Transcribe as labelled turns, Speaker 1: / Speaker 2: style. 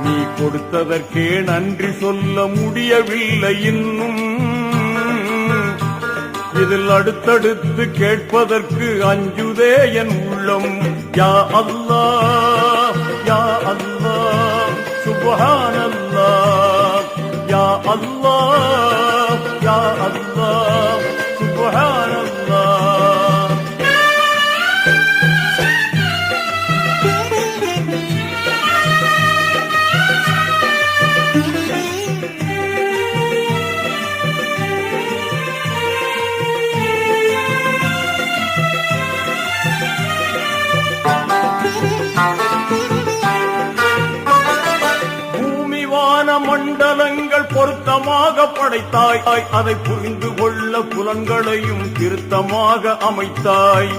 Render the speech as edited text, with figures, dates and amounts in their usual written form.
Speaker 1: நீ கொடுத்ததற்கே நன்றி சொல்ல முடியவில்லை இன்னும். இதில் அடுத்தடுத்து கேட்பதற்கு அஞ்சுதே என் உள்ளம். யா அல்லாஹ் யா அல்லாஹ் சுப்ஹானல்லாஹ். யா அல்லாஹ் யா அல்லாஹ் சுப்ஹானல்லாஹ். மண்டலங்கள் பொருத்தமாக படைத்தாய். அதை புரிந்து கொள்ள புலன்களையும் திருத்தமாக அமைத்தாய்.